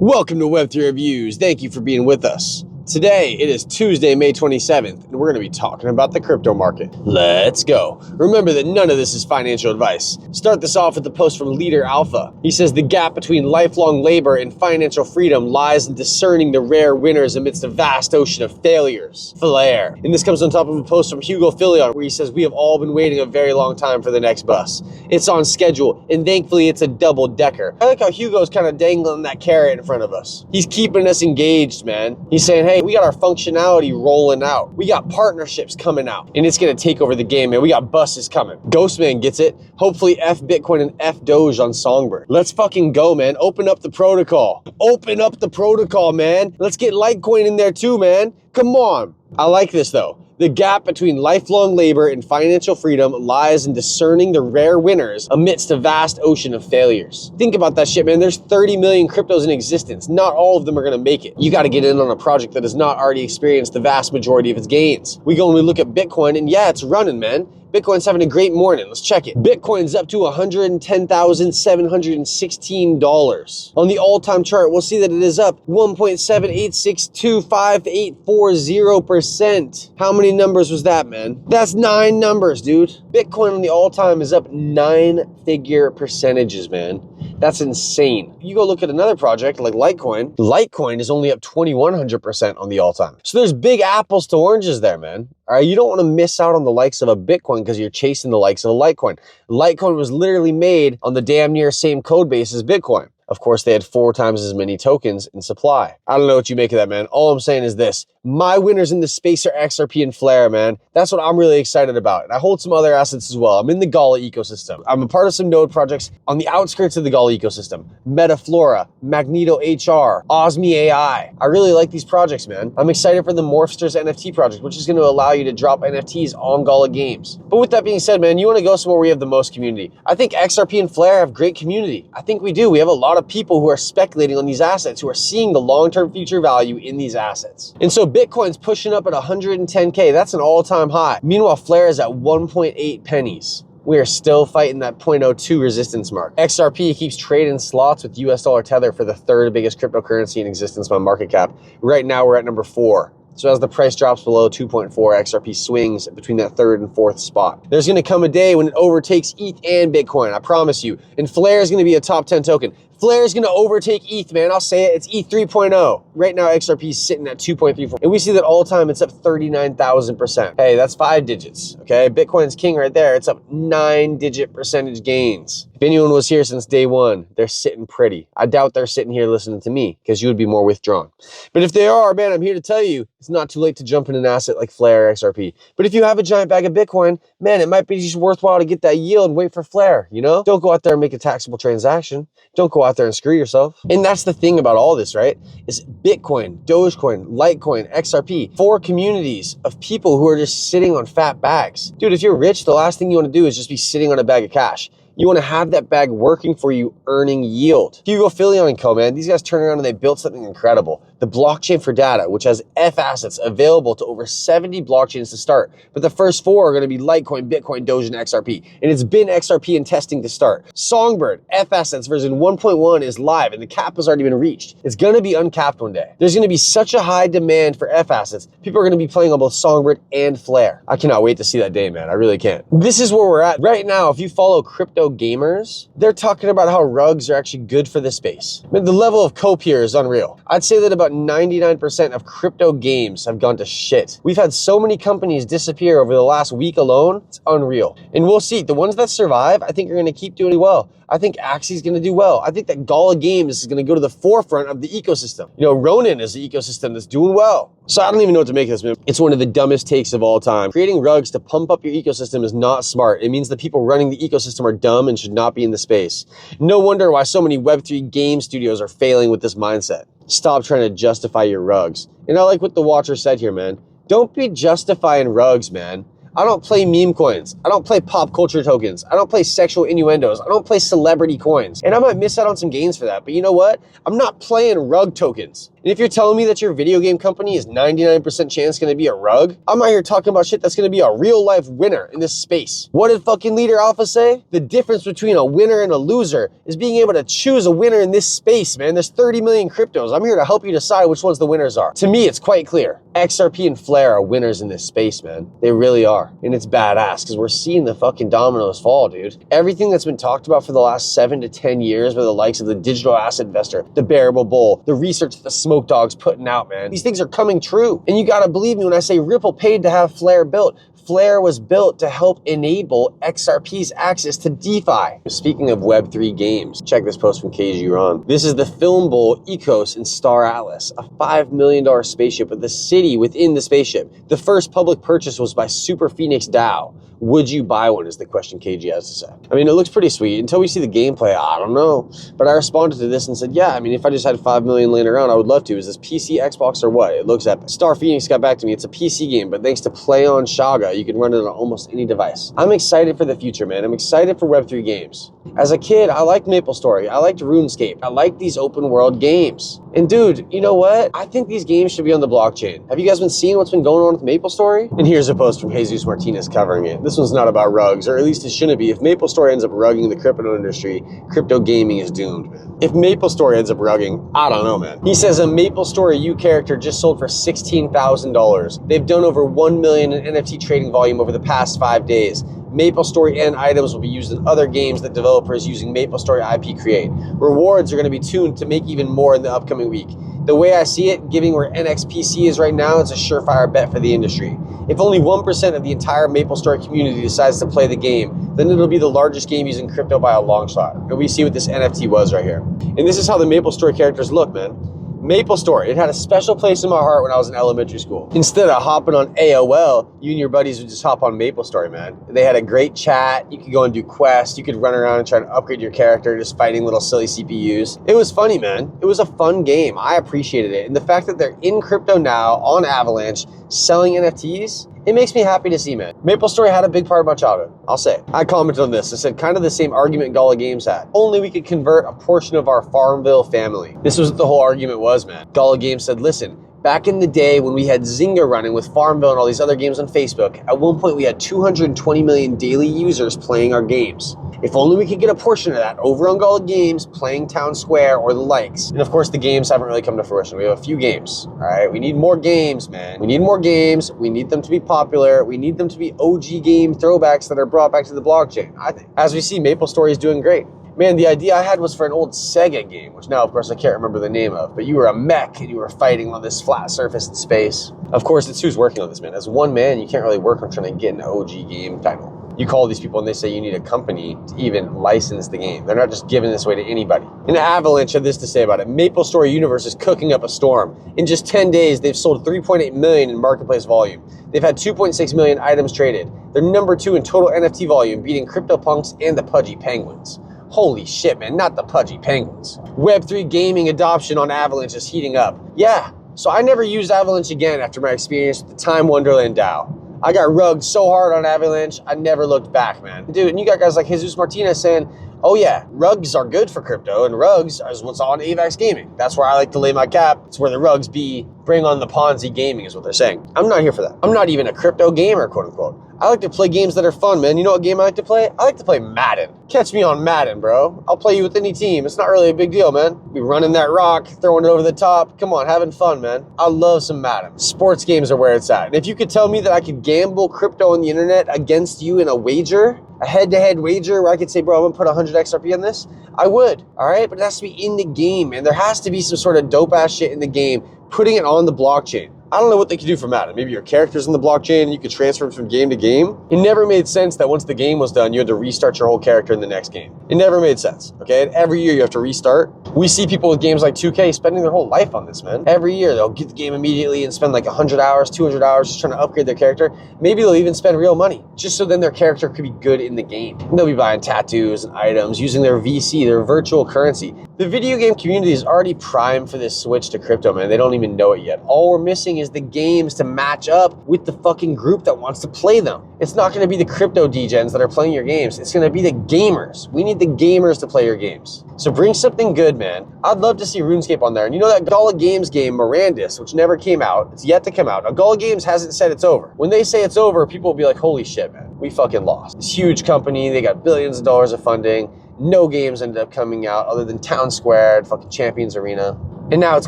Welcome to Web3 Reviews. Thank you for being with us. Today, it is Tuesday, May 27th, and we're going to be talking about the crypto market. Let's go. Remember that none of this is financial advice. Start this off with the post from Leader Alpha. He says the gap between lifelong labor and financial freedom lies in discerning the rare winners amidst a vast ocean of failures. Flare. And this comes on top of a post from Hugo Filion where he says we have all been waiting a very long time for the next bus. It's on schedule, and thankfully it's a double-decker. I like how Hugo's kind of dangling that carrot in front of us. He's keeping us engaged, man. He's saying, hey, we got our functionality rolling out. We got partnerships coming out, and it's gonna take over the game, man. We got buses coming. Ghostman gets it. Hopefully F Bitcoin and F Doge on Songbird. Let's fucking go, man. Open up the protocol. Open up the protocol, man. Let's get Litecoin in there too, man. Come on. I like this though. The gap between lifelong labor and financial freedom lies in discerning the rare winners amidst a vast ocean of failures. Think about that shit, man. There's 30 million cryptos in existence. Not all of them are going to make it. You got to get in on a project that has not already experienced the vast majority of its gains. We go and we look at Bitcoin, and yeah, it's running, man. Bitcoin's having a great morning. Let's check it. Bitcoin's up to $110,716. On the all-time chart, we'll see that it is up 1.78625,840%. How many numbers was that, man? That's 9 numbers, dude. Bitcoin on the all-time is up 9-figure percentages, man. That's insane. You go look at another project like Litecoin. Litecoin is only up 2,100% on the all-time. So there's big apples to oranges there, man. All right, you don't want to miss out on the likes of a Bitcoin because you're chasing the likes of a Litecoin. Litecoin was literally made on the damn near same code base as Bitcoin. Of course, they had 4 times as many tokens in supply. I don't know what you make of that, man. All I'm saying is this. My winners in this space are Xrpl and Flare, man. That's what I'm really excited about. And I hold some other assets as well. I'm in the Gala ecosystem. I'm a part of some node projects on the outskirts of the Gala ecosystem. Metaflora, Magneto HR, Osmi AI. I really like these projects, man. I'm excited for the Morphsters NFT project, which is going to allow you to drop NFTs on Gala games. But with that being said, man, you want to go somewhere where we have the most community. I think Xrpl and Flare have great community. I think we do. We have a lot of people who are speculating on these assets, who are seeing the long-term future value in these assets. And so Bitcoin's pushing up at 110K. That's an all-time high. Meanwhile, Flare is at 1.8 pennies. We are still fighting that 0.02 resistance mark. Xrp keeps trading slots with US dollar Tether for the 3rd biggest cryptocurrency in existence by market cap. Right now, we're at number 4. So as the price drops below 2.4, Xrp swings between that 3rd and 4th spot. There's gonna come a day when it overtakes ETH and Bitcoin, I promise you. And Flare is gonna be a top 10 token. Flare is gonna overtake ETH, man. I'll say it, it's ETH 3.0. Right now, Xrp is sitting at 2.34. And we see that all time, it's up 39,000%. Hey, that's 5 digits, okay? Bitcoin's king right there. It's up 9-digit percentage gains. If anyone was here since day one, they're sitting pretty. I doubt they're sitting here listening to me because you would be more withdrawn. But if they are, man, I'm here to tell you, it's not too late to jump in an asset like Flare or Xrp. But if you have a giant bag of Bitcoin, man, it might be just worthwhile to get that yield and wait for Flare, you know? Don't go out there and make a taxable transaction. Don't go out there and screw yourself. And that's the thing about all this, right? Is Bitcoin, Dogecoin, Litecoin, Xrp, 4 communities of people who are just sitting on fat bags. Dude, if you're rich, the last thing you want to do is just be sitting on a bag of cash. You want to have that bag working for you, earning yield. Hugo Filion and co, man, these guys turned around and they built something incredible. The blockchain for data, which has F assets available to over 70 blockchains to start. But the first 4 are going to be Litecoin, Bitcoin, Doge, and Xrp. And it's been Xrp in testing to start. Songbird, F assets version 1.1 is live and the cap has already been reached. It's going to be uncapped one day. There's going to be such a high demand for F assets. People are going to be playing on both Songbird and Flare. I cannot wait to see that day, man. I really can't. This is where we're at. Right now, if you follow crypto gamers, they're talking about how rugs are actually good for the space. I mean, the level of cope here is unreal. I'd say that about 99% of crypto games have gone to shit. We've had so many companies disappear over the last week alone, it's unreal. And we'll see, the ones that survive, I think are gonna keep doing well. I think Axie's gonna do well. I think that Gala Games is gonna go to the forefront of the ecosystem. You know, Ronin is the ecosystem that's doing well. So I don't even know what to make of this, man. It's one of the dumbest takes of all time. Creating rugs to pump up your ecosystem is not smart. It means the people running the ecosystem are dumb and should not be in the space. No wonder why so many Web3 game studios are failing with this mindset. Stop trying to justify your rugs. And I like what the Watcher said here, man. Don't be justifying rugs, man. I don't play meme coins. I don't play pop culture tokens. I don't play sexual innuendos. I don't play celebrity coins. And I might miss out on some gains for that. But you know what? I'm not playing rug tokens. And if you're telling me that your video game company is 99% chance going to be a rug, I'm out here talking about shit that's going to be a real life winner in this space. What did fucking Leader Alpha say? The difference between a winner and a loser is being able to choose a winner in this space, man. There's 30 million cryptos. I'm here to help you decide which ones the winners are. To me, it's quite clear. XRP and Flare are winners in this space, man. They really are. And it's badass because we're seeing the fucking dominoes fall, dude. Everything that's been talked about for the last 7 to 10 years by the likes of the digital asset investor, the bearable bull, the research that the smoke dog's putting out, man. These things are coming true. And you gotta believe me when I say Ripple paid to have Flare built. Flare was built to help enable XRP's access to DeFi. Speaking of Web3 games, check this post from KG Ron. This is the Film Bowl Ecos in Star Atlas, a $5 million spaceship with the city within the spaceship. The first public purchase was by Super Phoenix DAO. Would you buy one is the question KG has to say. I mean, it looks pretty sweet. Until we see the gameplay, I don't know. But I responded to this and said, yeah, I mean, if I just had 5 million laying around, I would love to. Is this PC, Xbox, or what? It looks epic. Star Phoenix got back to me. It's a PC game, but thanks to Play on Shaga, you can run it on almost any device. I'm excited for the future, man. I'm excited for Web3 games. As a kid, I liked MapleStory. I liked RuneScape. I liked these open world games. And dude, you know what? I think these games should be on the blockchain. Have you guys been seeing what's been going on with MapleStory? And here's a post from Jesus Martinez covering it. This one's not about rugs, or at least it shouldn't be. If MapleStory ends up rugging the crypto industry, crypto gaming is doomed, man. If MapleStory ends up rugging, I don't know, man. He says a MapleStory U character just sold for $16,000. They've done over 1 million in NFT trading volume over the past 5 days. MapleStory and items will be used in other games that developers using MapleStory IP create. Rewards are going to be tuned to make even more in the upcoming week. The way I see it, given where NXPC is right now, it's a surefire bet for the industry. If only 1% of the entire MapleStory community decides to play the game, then it'll be the largest game using crypto by a long shot. And we see what this NFT was right here. And this is how the MapleStory characters look, man. MapleStory, it had a special place in my heart when I was in elementary school. Instead of hopping on AOL, you and your buddies would just hop on MapleStory, man. They had a great chat. You could go and do quests. You could run around and try to upgrade your character, just fighting little silly CPUs. It was funny, man. It was a fun game. I appreciated it. And the fact that they're in crypto now on Avalanche selling NFTs, it makes me happy to see, man. MapleStory had a big part of my childhood, I'll say. I commented on this. I said kind of the same argument Gala Games had. Only we could convert a portion of our Farmville family. This was what the whole argument was, man. Gala Games said, listen, back in the day when we had Zynga running with Farmville and all these other games on Facebook, at one point we had 220 million daily users playing our games. If only we could get a portion of that over on Gala Games, playing Town Square or the likes. And of course, the games haven't really come to fruition. We have a few games, all right? We need more games, man. We need more games. We need them to be popular. We need them to be OG game throwbacks that are brought back to the blockchain, I think. As we see, MapleStory is doing great. Man, the idea I had was for an old Sega game, which now, of course, I can't remember the name of, but you were a mech and you were fighting on this flat surface in space. Of course, it's who's working on this, man. As one man, you can't really work on trying to get an OG game title. You call these people and they say you need a company to even license the game. They're not just giving this away to anybody. And Avalanche had this to say about it. MapleStory Universe is cooking up a storm. In just 10 days, they've sold 3.8 million in marketplace volume. They've had 2.6 million items traded. They're number 2 in total NFT volume, beating CryptoPunks and the Pudgy Penguins. Holy shit, man, not the Pudgy Penguins. Web3 gaming adoption on Avalanche is heating up. Yeah, so I never used Avalanche again after my experience with the Time Wonderland DAO. I got rugged so hard on Avalanche, I never looked back, man. Dude, and you got guys like Jesus Martinez saying, oh yeah, rugs are good for crypto, and rugs is what's on Avax Gaming. That's where I like to lay my cap. It's where the rugs be. Bring on the Ponzi gaming is what they're saying. I'm not here for that. I'm not even a crypto gamer, quote unquote. I like to play games that are fun, man. You know what game I like to play? I like to play Madden. Catch me on Madden, bro. I'll play you with any team. It's not really a big deal, man. Be running that rock, throwing it over the top. Come on, having fun, man. I love some Madden. Sports games are where it's at. And if you could tell me that I could gamble crypto on the internet against you in a wager, a head-to-head wager where I could say, bro, I'm gonna put 100 XRP on this, I would, all right? But it has to be in the game, and there has to be some sort of dope-ass shit in the game, putting it on the blockchain. I don't know what they could do for Madden. Maybe your character's in the blockchain and you could transfer them from game to game. It never made sense that once the game was done, you had to restart your whole character in the next game. It never made sense, okay? And every year you have to restart. We see people with games like 2K spending their whole life on this, man. Every year they'll get the game immediately and spend like 100 hours, 200 hours just trying to upgrade their character. Maybe they'll even spend real money just so then their character could be good in the game. And they'll be buying tattoos and items, using their VC, their virtual currency. The video game community is already primed for this switch to crypto, man. They don't even know it yet. All we're missing is the games to match up with the fucking group that wants to play them. It's not going to be the crypto degens that are playing your games. It's going to be the gamers. We need the gamers to play your games. So bring something good, man. I'd love to see RuneScape on there. And you know that Gala Games game, Mirandus, which never came out. It's yet to come out. Now, Gala Games hasn't said it's over. When they say it's over, people will be like, holy shit, man. We fucking lost. This huge company. They got billions of dollars of funding. No games ended up coming out other than Town Square, fucking Champions Arena. And now it's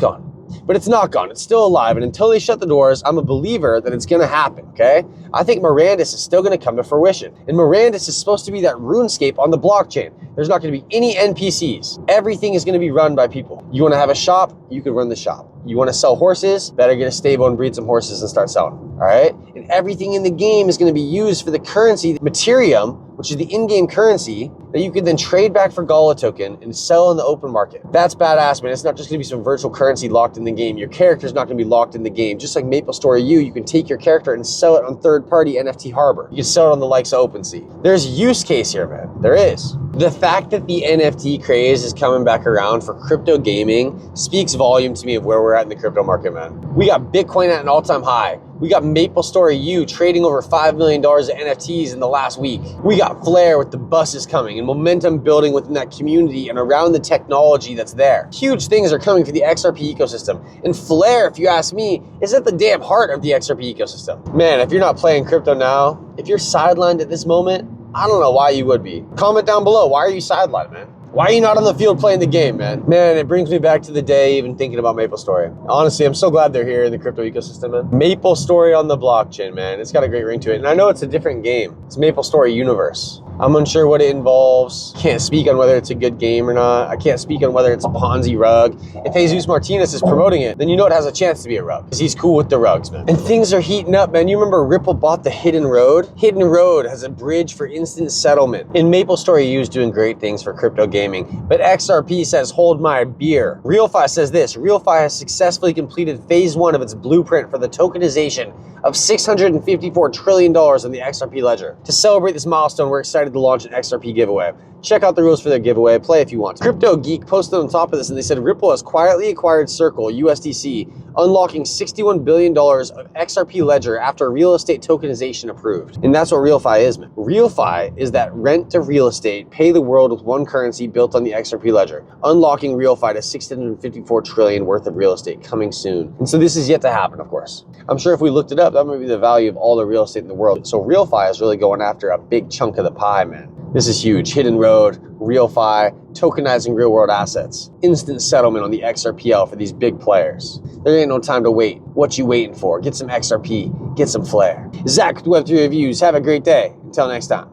gone. But it's not gone. It's still alive. And until they shut the doors, I'm a believer that it's going to happen, okay? I think Mirandus is still going to come to fruition. And Mirandus is supposed to be that RuneScape on the blockchain. There's not going to be any NPCs. Everything is going to be run by people. You want to have a shop? You can run the shop. You want to sell horses? Better get a stable and breed some horses and start selling, all right? And everything in the game is going to be used for the currency, Ethereum, which is the in-game currency that you can then trade back for Gala token and sell in the open market. That's badass, man. It's not just gonna be some virtual currency locked in the game. Your character's not gonna be locked in the game. Just like MapleStory U, you can take your character and sell it on third-party NFT Harbor. You can sell it on the likes of OpenSea. There's use case here, man. There is. The fact that the NFT craze is coming back around for crypto gaming speaks volume to me of where we're at in the crypto market, man. We got Bitcoin at an all-time high. We got MapleStory U trading over $5 million of NFTs in the last week. We got Flare with the buses coming and momentum building within that community and around the technology that's there. Huge things are coming for the XRP ecosystem. And Flare, if you ask me, is at the damn heart of the XRP ecosystem. Man, if you're not playing crypto now, if you're sidelined at this moment, I don't know why you would be. Comment down below, why are you sidelined, man? Why are you not on the field playing the game, man? Man, it brings me back to the day even thinking about MapleStory. Honestly, I'm so glad they're here in the crypto ecosystem, man. MapleStory on the blockchain, man. It's got a great ring to it. And I know it's a different game. It's MapleStory Universe. I'm unsure what it involves. Can't speak on whether it's a good game or not. I can't speak on whether it's a Ponzi rug. If Jesus Martinez is promoting it, then you know it has a chance to be a rug, because he's cool with the rugs, man. And things are heating up, man. You remember Ripple bought the Hidden Road? Hidden Road has a bridge for instant settlement. And MapleStory U is doing great things for crypto gaming. But XRP says, hold my beer. RealFi says this: RealFi has successfully completed phase 1 of its blueprint for the tokenization of $654 trillion on the XRP ledger. To celebrate this milestone, we're excited to launch an XRP giveaway. Check out the rules for their giveaway. Play if you want to. Crypto Geek posted on top of this and they said Ripple has quietly acquired Circle, USDC, unlocking $61 billion of XRP ledger after real estate tokenization approved. And that's what RealFi is, man. RealFi is that rent to real estate, pay the world with one currency built on the XRP ledger, unlocking RealFi to $654 trillion worth of real estate coming soon. And so this is yet to happen, of course. I'm sure if we looked it up, that might be the value of all the real estate in the world. So RealFi is really going after a big chunk of the pie, man. This is huge. Hidden Road, RealFi, tokenizing real world assets, instant settlement on the XRPL for these big players. There ain't no time to wait. What you waiting for? Get some XRP, get some Flare. Zach with Web3 Reviews. Have a great day. Until next time.